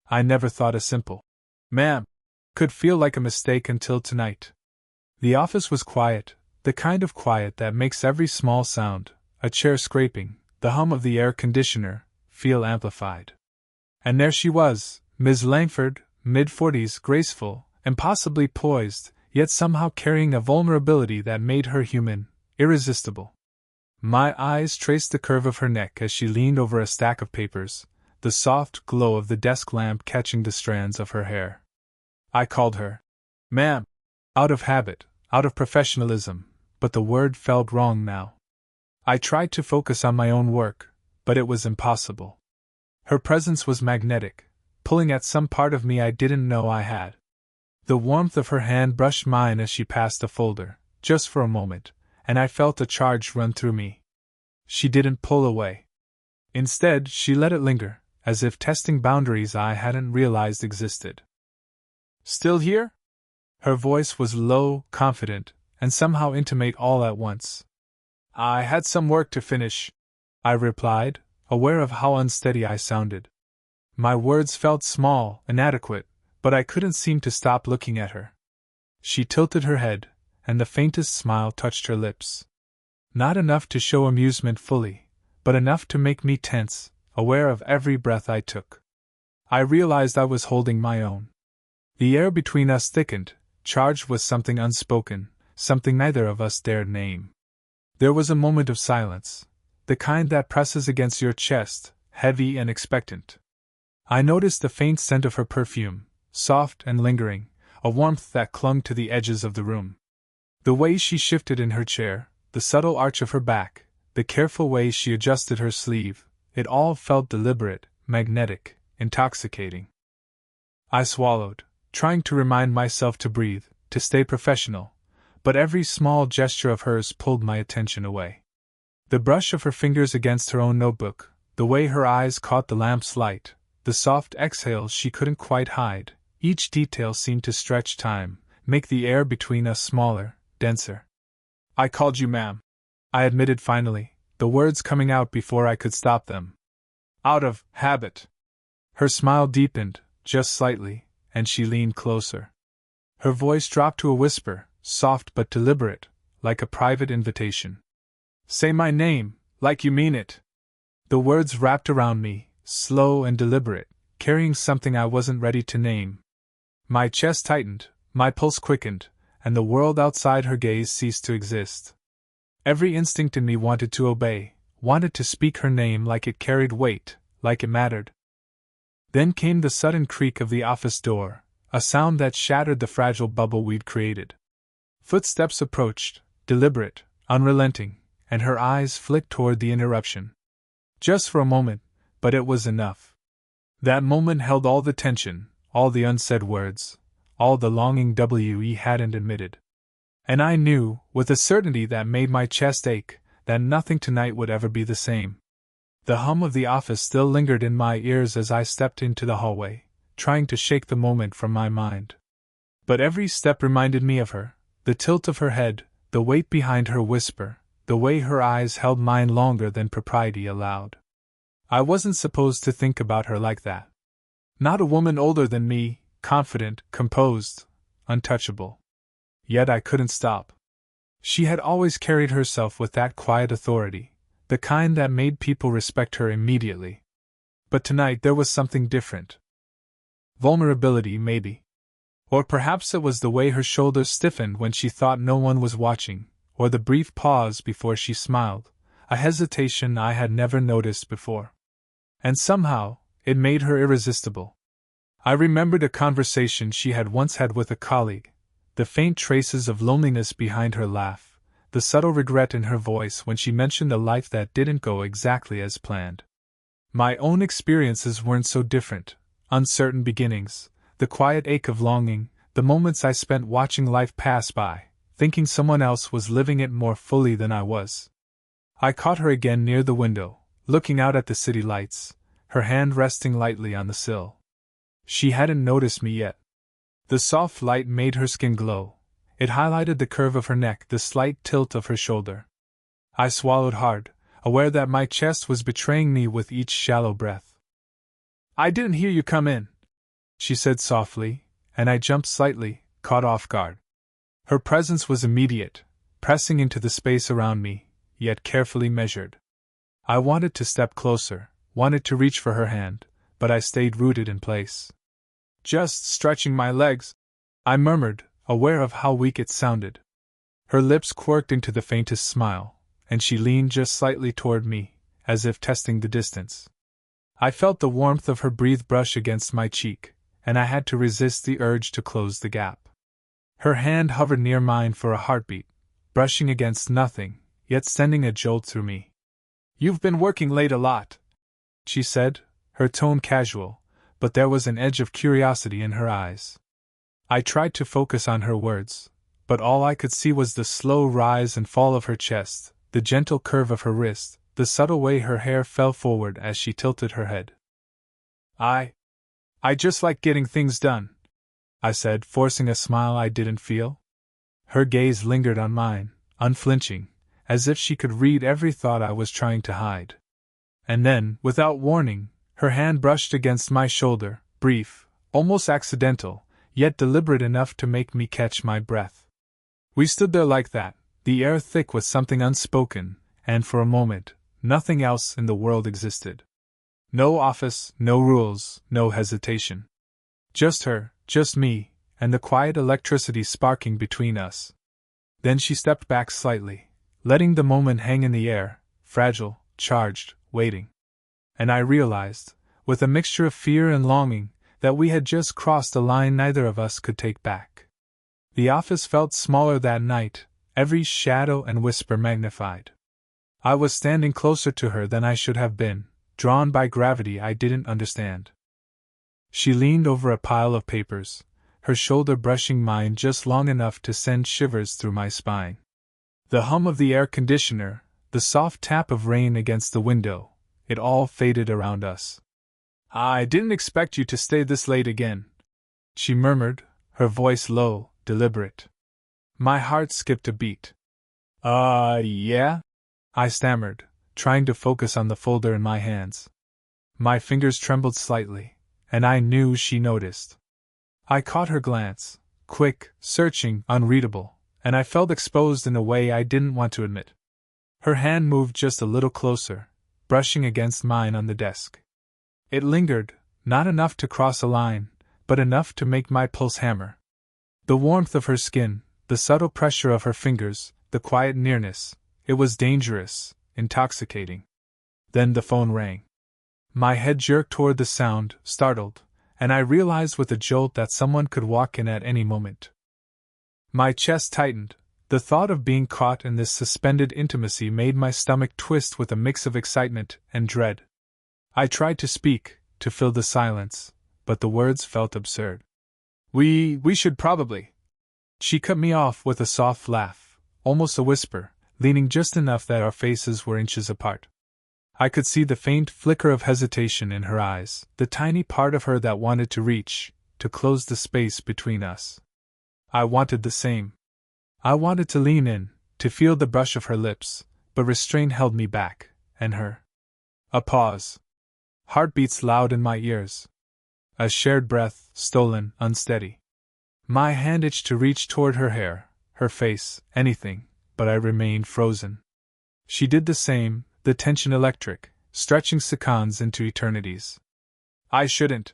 I never thought a simple "ma'am" could feel like a mistake until tonight. The office was quiet, the kind of quiet that makes every small sound, a chair scraping, the hum of the air conditioner, feel amplified. And there she was, Miss Langford, mid-40s, graceful, impossibly poised, yet somehow carrying a vulnerability that made her human, irresistible. My eyes traced the curve of her neck as she leaned over a stack of papers, the soft glow of the desk lamp catching the strands of her hair. I called her "ma'am," out of habit, out of professionalism, but the word felt wrong now. I tried to focus on my own work, but it was impossible. Her presence was magnetic, pulling at some part of me I didn't know I had. The warmth of her hand brushed mine as she passed a folder, just for a moment, and I felt a charge run through me. She didn't pull away. Instead, she let it linger, as if testing boundaries I hadn't realized existed. "Still here?" Her voice was low, confident, and somehow intimate all at once. "I had some work to finish," I replied, aware of how unsteady I sounded. My words felt small, inadequate, but I couldn't seem to stop looking at her. She tilted her head, and the faintest smile touched her lips. Not enough to show amusement fully, but enough to make me tense, aware of every breath I took. I realized I was holding my own. The air between us thickened, charged with something unspoken, something neither of us dared name. There was a moment of silence, the kind that presses against your chest, heavy and expectant. I noticed the faint scent of her perfume, soft and lingering, a warmth that clung to the edges of the room. The way she shifted in her chair, the subtle arch of her back, the careful way she adjusted her sleeve, it all felt deliberate, magnetic, intoxicating. I swallowed, trying to remind myself to breathe, to stay professional, but every small gesture of hers pulled my attention away. The brush of her fingers against her own notebook, the way her eyes caught the lamp's light, the soft exhales she couldn't quite hide, each detail seemed to stretch time, make the air between us smaller, denser. "I called you ma'am," I admitted finally, the words coming out before I could stop them. "Out of habit." Her smile deepened, just slightly, and she leaned closer. Her voice dropped to a whisper, soft but deliberate, like a private invitation. "Say my name, like you mean it." The words wrapped around me, slow and deliberate, carrying something I wasn't ready to name. My chest tightened, my pulse quickened, and the world outside her gaze ceased to exist. Every instinct in me wanted to obey, wanted to speak her name like it carried weight, like it mattered. Then came the sudden creak of the office door, a sound that shattered the fragile bubble we'd created. Footsteps approached, deliberate, unrelenting, and her eyes flicked toward the interruption. Just for a moment, but it was enough. That moment held all the tension, all the unsaid words, all the longing we hadn't admitted. And I knew, with a certainty that made my chest ache, that nothing tonight would ever be the same. The hum of the office still lingered in my ears as I stepped into the hallway, trying to shake the moment from my mind. But every step reminded me of her, the tilt of her head, the weight behind her whisper, the way her eyes held mine longer than propriety allowed. I wasn't supposed to think about her like that. Not a woman older than me, confident, composed, untouchable. Yet I couldn't stop. She had always carried herself with that quiet authority, the kind that made people respect her immediately. But tonight there was something different. Vulnerability, maybe. Or perhaps it was the way her shoulders stiffened when she thought no one was watching, or the brief pause before she smiled, a hesitation I had never noticed before. And somehow, it made her irresistible. I remembered a conversation she had once had with a colleague, the faint traces of loneliness behind her laugh, the subtle regret in her voice when she mentioned a life that didn't go exactly as planned. My own experiences weren't so different, uncertain beginnings, the quiet ache of longing, the moments I spent watching life pass by, thinking someone else was living it more fully than I was. I caught her again near the window, looking out at the city lights, her hand resting lightly on the sill. She hadn't noticed me yet. The soft light made her skin glow. It highlighted the curve of her neck, the slight tilt of her shoulder. I swallowed hard, aware that my chest was betraying me with each shallow breath. "I didn't hear you come in," she said softly, and I jumped slightly, caught off guard. Her presence was immediate, pressing into the space around me, yet carefully measured. I wanted to step closer, wanted to reach for her hand, but I stayed rooted in place. Just stretching my legs, I murmured, aware of how weak it sounded. Her lips quirked into the faintest smile, and she leaned just slightly toward me, as if testing the distance. I felt the warmth of her breath brush against my cheek, and I had to resist the urge to close the gap. Her hand hovered near mine for a heartbeat, brushing against nothing, yet sending a jolt through me. "You've been working late a lot," she said, her tone casual, but there was an edge of curiosity in her eyes. I tried to focus on her words, but all I could see was the slow rise and fall of her chest, the gentle curve of her wrist, the subtle way her hair fell forward as she tilted her head. I just like getting things done," I said, forcing a smile I didn't feel. Her gaze lingered on mine, unflinching, as if she could read every thought I was trying to hide. And then, without warning, her hand brushed against my shoulder, brief, almost accidental, yet deliberate enough to make me catch my breath. We stood there like that, the air thick with something unspoken, and for a moment, nothing else in the world existed. No office, no rules, no hesitation. Just her, just me, and the quiet electricity sparking between us. Then she stepped back slightly, letting the moment hang in the air, fragile, charged, waiting. And I realized, with a mixture of fear and longing, that we had just crossed a line neither of us could take back. The office felt smaller that night, every shadow and whisper magnified. I was standing closer to her than I should have been, drawn by gravity I didn't understand. She leaned over a pile of papers, her shoulder brushing mine just long enough to send shivers through my spine. The hum of the air conditioner, the soft tap of rain against the window, it all faded around us. "I didn't expect you to stay this late again," she murmured, her voice low, deliberate. My heart skipped a beat. Yeah?" I stammered, trying to focus on the folder in my hands. My fingers trembled slightly, and I knew she noticed. I caught her glance, quick, searching, unreadable, and I felt exposed in a way I didn't want to admit. Her hand moved just a little closer, brushing against mine on the desk. It lingered, not enough to cross a line, but enough to make my pulse hammer. The warmth of her skin, the subtle pressure of her fingers, the quiet nearness, it was dangerous, intoxicating. Then the phone rang. My head jerked toward the sound, startled, and I realized with a jolt that someone could walk in at any moment. My chest tightened. The thought of being caught in this suspended intimacy made my stomach twist with a mix of excitement and dread. I tried to speak, to fill the silence, but the words felt absurd. We should probably. She cut me off with a soft laugh, almost a whisper, leaning just enough that our faces were inches apart. I could see the faint flicker of hesitation in her eyes, the tiny part of her that wanted to reach, to close the space between us. I wanted the same. I wanted to lean in, to feel the brush of her lips, but restraint held me back, and her. A pause. Heartbeats loud in my ears. A shared breath, stolen, unsteady. My hand itched to reach toward her hair, her face, anything, but I remained frozen. She did the same, the tension electric, stretching seconds into eternities. "I shouldn't,"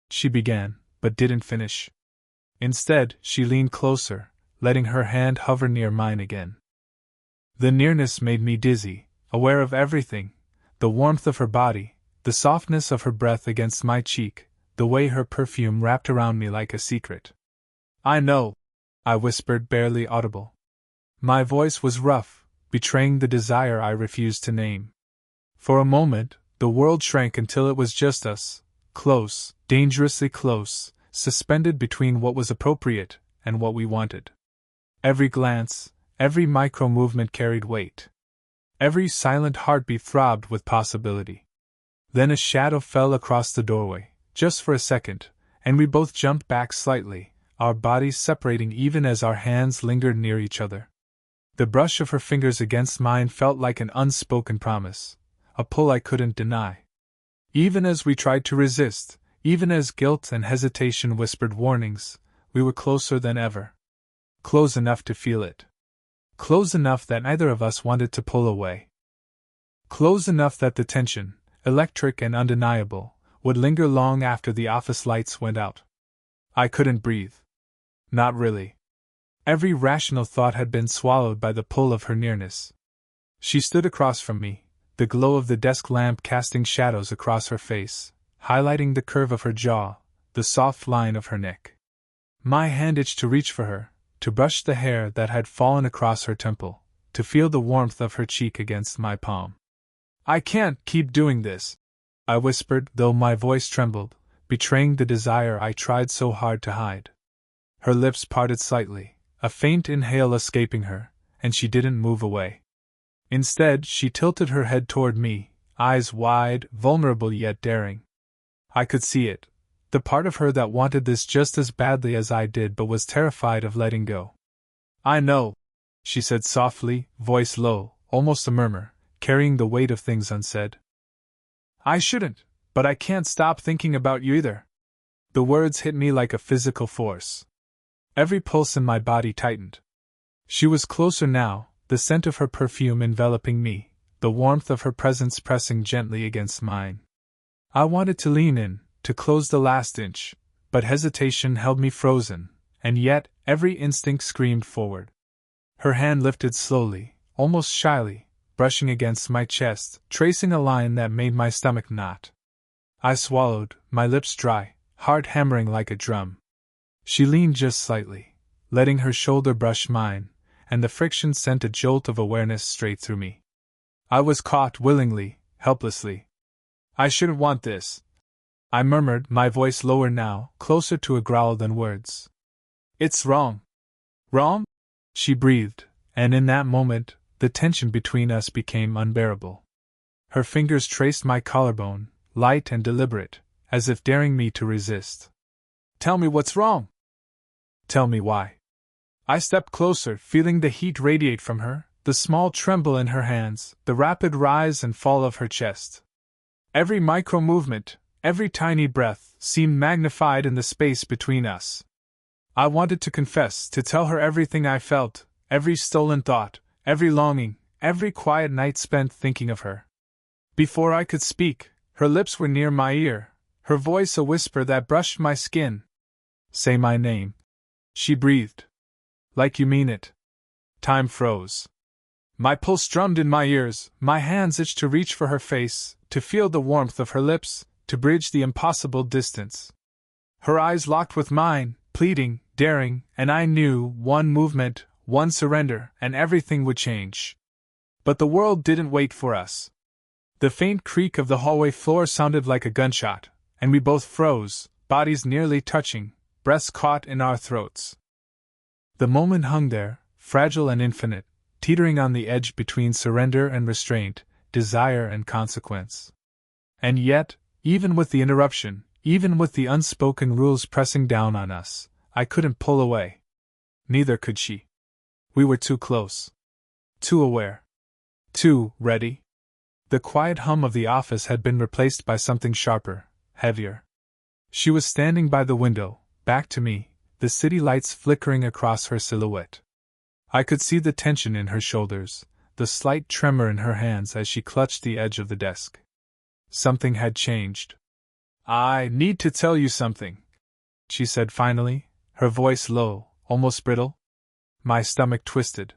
she began, but didn't finish. Instead, she leaned closer, letting her hand hover near mine again. The nearness made me dizzy, aware of everything, the warmth of her body, the softness of her breath against my cheek, the way her perfume wrapped around me like a secret. "I know," I whispered, barely audible. My voice was rough, betraying the desire I refused to name. For a moment, the world shrank until it was just us, close, dangerously close, suspended between what was appropriate and what we wanted. Every glance, every micro-movement carried weight. Every silent heartbeat throbbed with possibility. Then a shadow fell across the doorway, just for a second, and we both jumped back slightly, our bodies separating even as our hands lingered near each other. The brush of her fingers against mine felt like an unspoken promise, a pull I couldn't deny. Even as we tried to resist, Even as guilt and hesitation whispered warnings, we were closer than ever. Close enough to feel it. Close enough that neither of us wanted to pull away. Close enough that the tension, electric and undeniable, would linger long after the office lights went out. I couldn't breathe. Not really. Every rational thought had been swallowed by the pull of her nearness. She stood across from me, the glow of the desk lamp casting shadows across her face, highlighting the curve of her jaw, the soft line of her neck. My hand itched to reach for her, to brush the hair that had fallen across her temple, to feel the warmth of her cheek against my palm. I can't keep doing this, I whispered, though my voice trembled, betraying the desire I tried so hard to hide. Her lips parted slightly, a faint inhale escaping her, and she didn't move away. Instead, she tilted her head toward me, eyes wide, vulnerable yet daring. I could see it, the part of her that wanted this just as badly as I did but was terrified of letting go. I know, she said softly, voice low, almost a murmur, carrying the weight of things unsaid. I shouldn't, but I can't stop thinking about you either. The words hit me like a physical force. Every pulse in my body tightened. She was closer now, the scent of her perfume enveloping me, the warmth of her presence pressing gently against mine. I wanted to lean in, to close the last inch, but hesitation held me frozen, and yet every instinct screamed forward. Her hand lifted slowly, almost shyly, brushing against my chest, tracing a line that made my stomach knot. I swallowed, my lips dry, heart hammering like a drum. She leaned just slightly, letting her shoulder brush mine, and the friction sent a jolt of awareness straight through me. I was caught willingly, helplessly. I shouldn't want this, I murmured, my voice lower now, closer to a growl than words. It's wrong. Wrong? She breathed, and in that moment, the tension between us became unbearable. Her fingers traced my collarbone, light and deliberate, as if daring me to resist. Tell me what's wrong. Tell me why. I stepped closer, feeling the heat radiate from her, the small tremble in her hands, the rapid rise and fall of her chest. Every micro-movement, every tiny breath, seemed magnified in the space between us. I wanted to confess, to tell her everything I felt, every stolen thought, every longing, every quiet night spent thinking of her. Before I could speak, her lips were near my ear, her voice a whisper that brushed my skin. Say my name. She breathed. Like you mean it. Time froze. My pulse drummed in my ears, my hands itched to reach for her face, to feel the warmth of her lips, to bridge the impossible distance. Her eyes locked with mine, pleading, daring, and I knew one movement, one surrender, and everything would change. But the world didn't wait for us. The faint creak of the hallway floor sounded like a gunshot, and we both froze, bodies nearly touching, breaths caught in our throats. The moment hung there, fragile and infinite, teetering on the edge between surrender and restraint, desire and consequence. And yet, even with the interruption, even with the unspoken rules pressing down on us, I couldn't pull away. Neither could she. We were too close. Too aware. Too ready. The quiet hum of the office had been replaced by something sharper, heavier. She was standing by the window, back to me, the city lights flickering across her silhouette. I could see the tension in her shoulders, the slight tremor in her hands as she clutched the edge of the desk. Something had changed. I need to tell you something, she said finally, her voice low, almost brittle. My stomach twisted.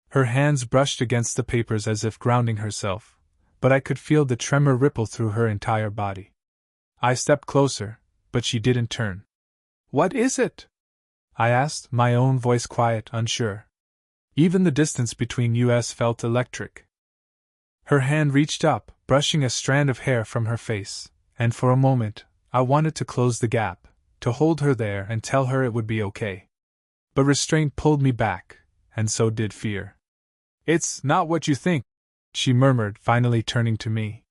Her hands brushed against the papers as if grounding herself, but I could feel the tremor ripple through her entire body. I stepped closer, but she didn't turn. What is it? I asked, my own voice quiet, unsure. Even the distance between us felt electric. Her hand reached up, brushing a strand of hair from her face, and for a moment, I wanted to close the gap, to hold her there and tell her it would be okay. But restraint pulled me back, and so did fear. It's not what you think, she murmured, finally turning to me.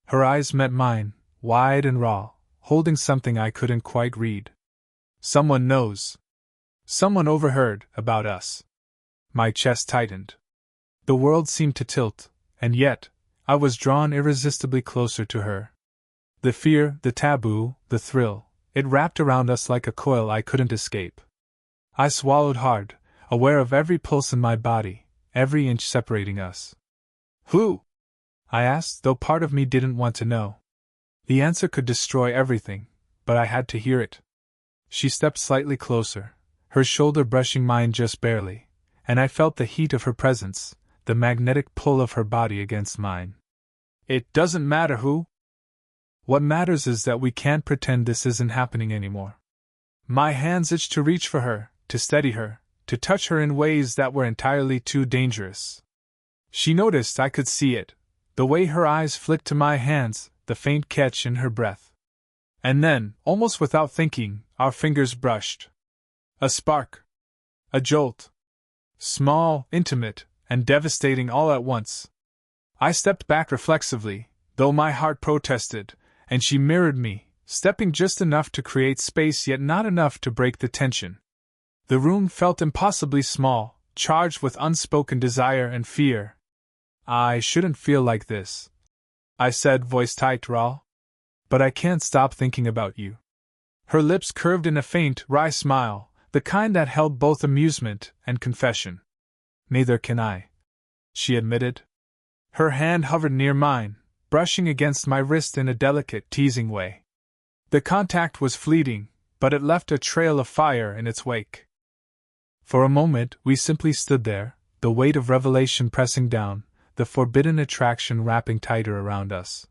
Her eyes met mine, wide and raw, holding something I couldn't quite read. Someone knows. Someone overheard about us. My chest tightened. The world seemed to tilt, and yet, I was drawn irresistibly closer to her. The fear, the taboo, the thrill, it wrapped around us like a coil I couldn't escape. I swallowed hard, aware of every pulse in my body, every inch separating us. Who? I asked, though part of me didn't want to know. The answer could destroy everything, but I had to hear it. She stepped slightly closer, her shoulder brushing mine just barely, and I felt the heat of her presence, the magnetic pull of her body against mine. It doesn't matter who. What matters is that we can't pretend this isn't happening anymore. My hands itched to reach for her, to steady her, to touch her in ways that were entirely too dangerous. She noticed I could see it, the way her eyes flicked to my hands, the faint catch in her breath. And then, almost without thinking, our fingers brushed. A spark. A jolt. Small, intimate, and devastating all at once. I stepped back reflexively, though my heart protested, and she mirrored me, stepping just enough to create space yet not enough to break the tension. The room felt impossibly small, charged with unspoken desire and fear. I shouldn't feel like this, I said, voice tight, raw. But I can't stop thinking about you. Her lips curved in a faint, wry smile, the kind that held both amusement and confession. Neither can I, she admitted. Her hand hovered near mine, brushing against my wrist in a delicate, teasing way. The contact was fleeting, but it left a trail of fire in its wake. For a moment, we simply stood there, the weight of revelation pressing down, the forbidden attraction wrapping tighter around us.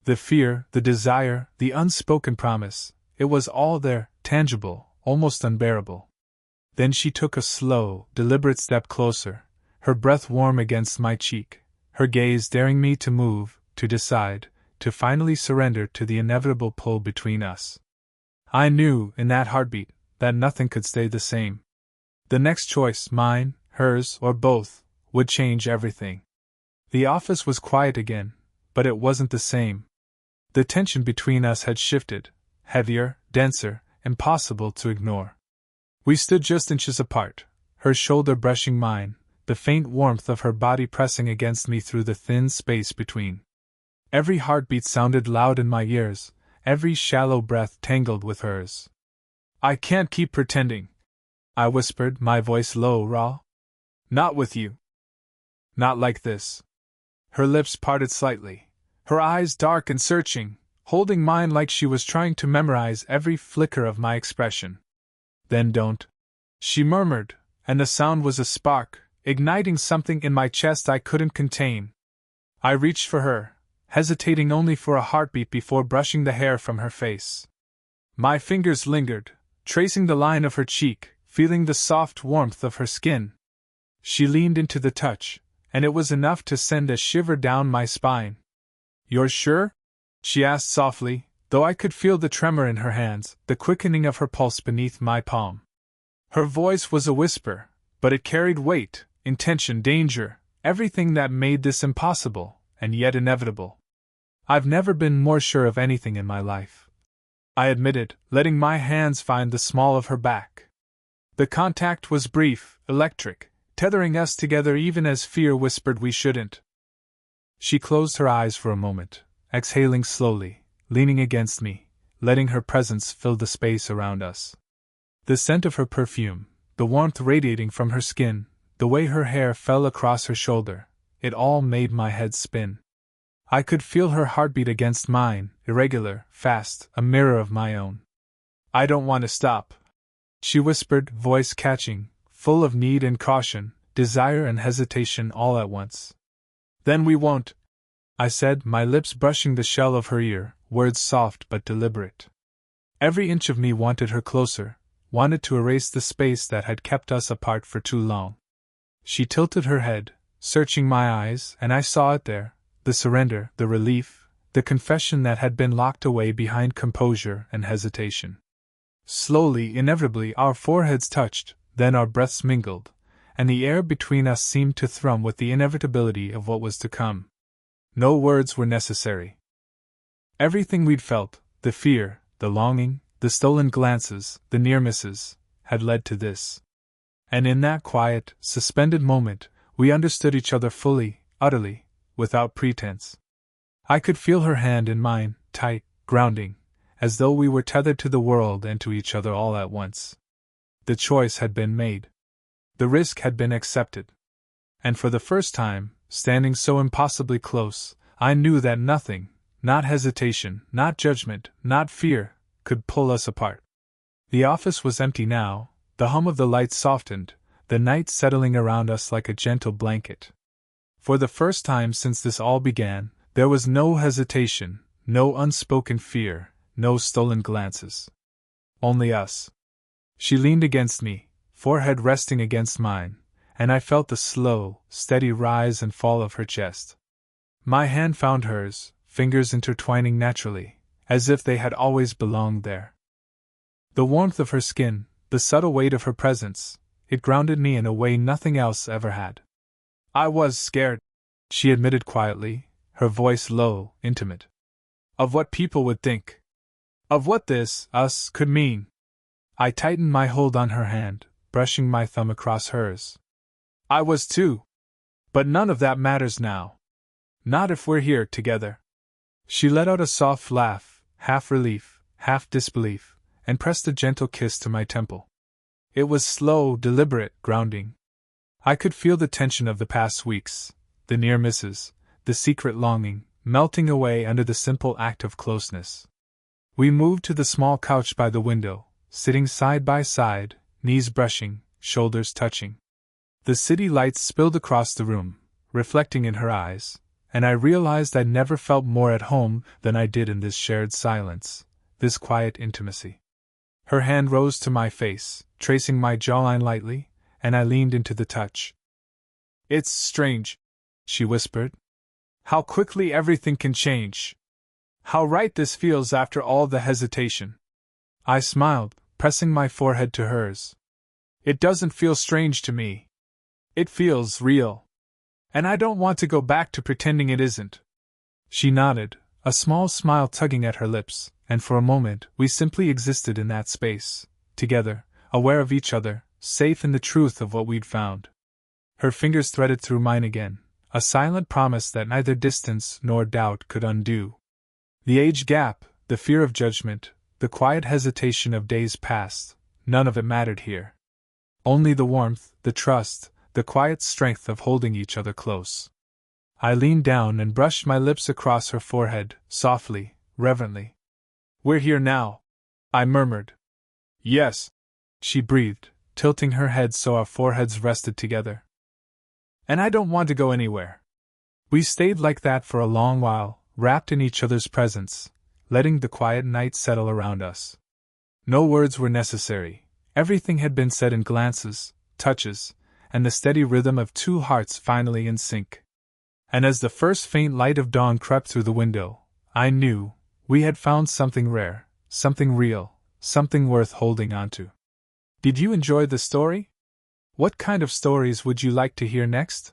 The fear, the desire, the unspoken promise, it was all there, tangible, almost unbearable. Then she took a slow, deliberate step closer, her breath warm against my cheek, her gaze daring me to move, to decide, to finally surrender to the inevitable pull between us. I knew, in that heartbeat, that nothing could stay the same. The next choice, mine, hers, or both, would change everything. The office was quiet again, but it wasn't the same. The tension between us had shifted, heavier, denser, impossible to ignore. We stood just inches apart, her shoulder brushing mine, the faint warmth of her body pressing against me through the thin space between. Every heartbeat sounded loud in my ears, every shallow breath tangled with hers. I can't keep pretending, I whispered, my voice low, raw. Not with you. Not like this. Her lips parted slightly, her eyes dark and searching, holding mine like she was trying to memorize every flicker of my expression. Then don't, she murmured, and the sound was a spark, igniting something in my chest I couldn't contain. I reached for her, hesitating only for a heartbeat before brushing the hair from her face. My fingers lingered, tracing the line of her cheek, feeling the soft warmth of her skin. She leaned into the touch, and it was enough to send a shiver down my spine. You're sure? She asked softly, though I could feel the tremor in her hands, the quickening of her pulse beneath my palm. Her voice was a whisper, but it carried weight, intention, danger, everything that made this impossible, and yet inevitable. I've never been more sure of anything in my life, I admitted, letting my hands find the small of her back. The contact was brief, electric, tethering us together even as fear whispered we shouldn't. She closed her eyes for a moment, exhaling slowly, leaning against me, letting her presence fill the space around us. The scent of her perfume, the warmth radiating from her skin, the way her hair fell across her shoulder, it all made my head spin. I could feel her heartbeat against mine, irregular, fast, a mirror of my own. I don't want to stop, she whispered, voice catching, full of need and caution, desire and hesitation all at once. Then we won't, I said, my lips brushing the shell of her ear, words soft but deliberate. Every inch of me wanted her closer, wanted to erase the space that had kept us apart for too long. She tilted her head, searching my eyes, and I saw it there, the surrender, the relief, the confession that had been locked away behind composure and hesitation. Slowly, inevitably, our foreheads touched, then our breaths mingled, and the air between us seemed to thrum with the inevitability of what was to come. No words were necessary. Everything we'd felt, the fear, the longing, the stolen glances, the near misses, had led to this. And in that quiet, suspended moment, we understood each other fully, utterly, without pretense. I could feel her hand in mine, tight, grounding, as though we were tethered to the world and to each other all at once. The choice had been made. The risk had been accepted. And for the first time, standing so impossibly close, I knew that nothing, not hesitation, not judgment, not fear, could pull us apart. The office was empty now, the hum of the lights softened, the night settling around us like a gentle blanket. For the first time since this all began, there was no hesitation, no unspoken fear, no stolen glances. Only us. She leaned against me, forehead resting against mine, and I felt the slow, steady rise and fall of her chest. My hand found hers, fingers intertwining naturally, as if they had always belonged there. The warmth of her skin, the subtle weight of her presence, it grounded me in a way nothing else ever had. I was scared, she admitted quietly, her voice low, intimate. Of what people would think. Of what this, us, could mean. I tightened my hold on her hand, brushing my thumb across hers. I was too. But none of that matters now. Not if we're here together. She let out a soft laugh, half relief, half disbelief, and pressed a gentle kiss to my temple. It was slow, deliberate, grounding. I could feel the tension of the past weeks, the near misses, the secret longing, melting away under the simple act of closeness. We moved to the small couch by the window, sitting side by side, knees brushing, shoulders touching. The city lights spilled across the room, reflecting in her eyes, and I realized I'd never felt more at home than I did in this shared silence, this quiet intimacy. Her hand rose to my face, tracing my jawline lightly, and I leaned into the touch. It's strange, she whispered. How quickly everything can change. How right this feels after all the hesitation. I smiled, pressing my forehead to hers. It doesn't feel strange to me. It feels real. And I don't want to go back to pretending it isn't. She nodded, a small smile tugging at her lips, and for a moment we simply existed in that space, together, aware of each other, safe in the truth of what we'd found. Her fingers threaded through mine again, a silent promise that neither distance nor doubt could undo. The age gap, the fear of judgment, the quiet hesitation of days past, none of it mattered here. Only the warmth, the trust, the quiet strength of holding each other close. I leaned down and brushed my lips across her forehead, softly, reverently. We're here now, I murmured. Yes, she breathed, tilting her head so our foreheads rested together. And I don't want to go anywhere. We stayed like that for a long while, wrapped in each other's presence, letting the quiet night settle around us. No words were necessary, everything had been said in glances, touches, and the steady rhythm of two hearts finally in sync. And as the first faint light of dawn crept through the window, I knew we had found something rare, something real, something worth holding on to. Did you enjoy the story? What kind of stories would you like to hear next?